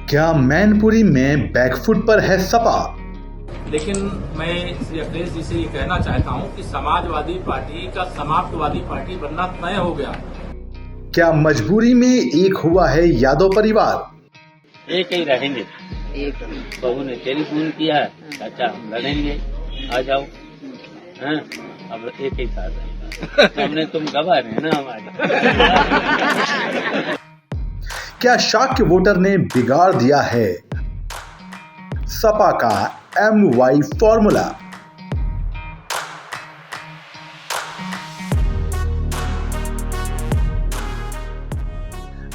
क्या मैनपुरी में बैकफुट पर है सपा? लेकिन मैं श्री अखिलेश जी से ये कहना चाहता हूं कि समाजवादी पार्टी का समाप्तवादी पार्टी बनना तय हो गया। क्या मजबूरी में एक हुआ है यादव परिवार? एक ही रहेंगे। एक बहू ने टेलीफोन किया है, चाचा हम लड़ेंगे, आ जाओ। हाँ, अब एक ही साथ रहेगा। हमने तुम गवाह है ना हमारे। क्या शाक्य वोटर ने बिगाड़ दिया है सपा का MY फॉर्मूला?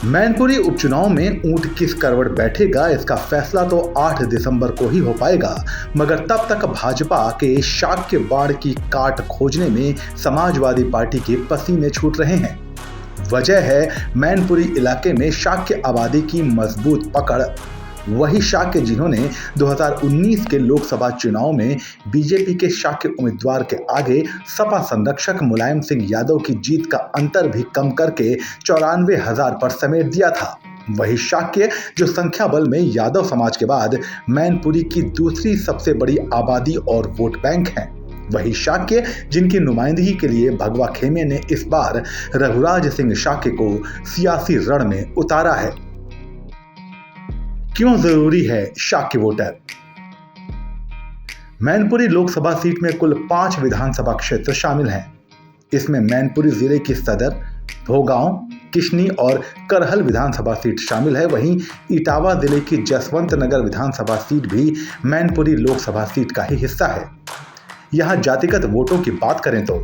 मैनपुरी उपचुनाव में ऊंट किस करवट बैठेगा, इसका फैसला तो 8 दिसंबर को ही हो पाएगा। मगर तब तक भाजपा के शाक्य बाढ़ की काट खोजने में समाजवादी पार्टी के पसीने छूट रहे हैं। वजह है मैनपुरी इलाके में शाक्य आबादी की मजबूत पकड़। वही शाक्य जिन्होंने 2019 के लोकसभा चुनाव में बीजेपी के शाक्य उम्मीदवार के आगे सपा संरक्षक मुलायम सिंह यादव की जीत का अंतर भी कम करके 94,000 पर समेट दिया था। वही शाक्य जो संख्या बल में यादव समाज के बाद मैनपुरी की दूसरी सबसे बड़ी आबादी और वोट बैंक है। वही शाक्य जिनकी नुमाइंदगी के लिए भगवा खेमे ने इस बार रघुराज सिंह शाक्य को सियासी रण में उतारा है। क्यों जरूरी है शाक्य वोटर? मैनपुरी लोकसभा सीट में कुल 5 विधानसभा क्षेत्र शामिल हैं। इसमें मैनपुरी जिले की सदर, भोगांव, किशनी और करहल विधानसभा सीट शामिल है। वहीं इटावा जिले की जसवंत नगर विधानसभा सीट भी मैनपुरी लोकसभा सीट का ही हिस्सा है। यहां जातिगत वोटों की बात करें तो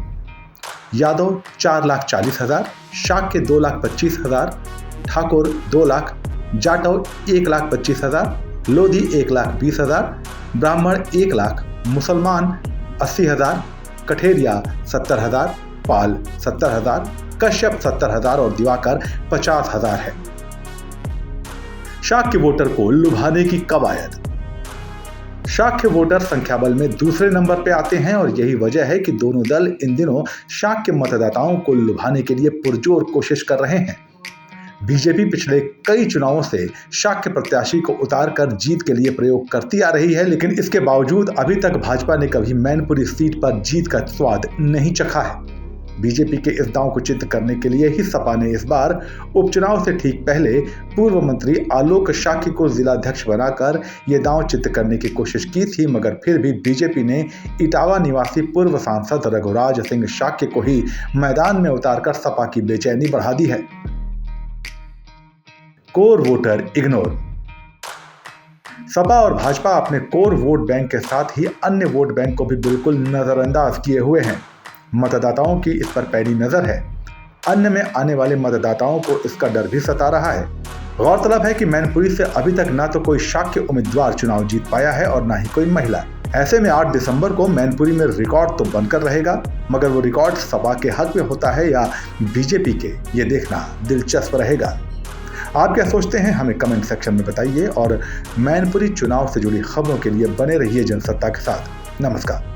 यादव 4,40,000, शाक्य 2,25,000, ठाकुर 2 लाख, जाटव 1,25,000, लोधी 1,20,000, ब्राह्मण 1 लाख, मुसलमान 80,000, कठेरिया 70,000, पाल 70,000, कश्यप 70,000 और दिवाकर 50,000 है। शाक्य वोटर को लुभाने की कवायद। शाक्य वोटर संख्या बल में दूसरे नंबर पे आते हैं और यही वजह है कि दोनों दल इन दिनों शाक्य मतदाताओं को लुभाने के लिए पुरजोर कोशिश कर रहे हैं। बीजेपी पिछले कई चुनावों से शाक्य प्रत्याशी को उतारकर जीत के लिए प्रयोग करती आ रही है, लेकिन इसके बावजूद अभी तक भाजपा ने कभी मैनपुरी सीट पर जीत का स्वाद नहीं चखा है। बीजेपी के इस दांव को चित्त करने के लिए ही सपा ने इस बार उपचुनाव से ठीक पहले पूर्व मंत्री आलोक शाक्य को जिलाध्यक्ष बनाकर ये दांव चित्त करने की कोशिश की थी, मगर फिर भी बीजेपी ने इटावा निवासी पूर्व सांसद रघुराज सिंह शाक्य को ही मैदान में उतारकर सपा की बेचैनी बढ़ा दी है। Core voter ignore. सपा और भाजपा अपने कोर वोट बैंक के साथ ही अन्य वोट बैंक को भी बिल्कुल नजरअंदाज किए हुए हैं। मतदाताओं की इस पर पैनी नजर है। अन्य में आने वाले मतदाताओं को इसका डर भी सता रहा है। गौरतलब है कि मैनपुरी से अभी तक ना तो कोई शाक्य उम्मीदवार चुनाव जीत पाया है और ना ही कोई महिला। ऐसे में 8 दिसंबर को मैनपुरी में रिकॉर्ड तो बनकर रहेगा, मगर वो रिकॉर्ड सपा के हक में होता है या बीजेपी के, ये देखना दिलचस्प रहेगा। आप क्या सोचते हैं हमें कमेंट सेक्शन में बताइए और मैनपुरी चुनाव से जुड़ी खबरों के लिए बने रहिए जनसत्ता के साथ। नमस्कार।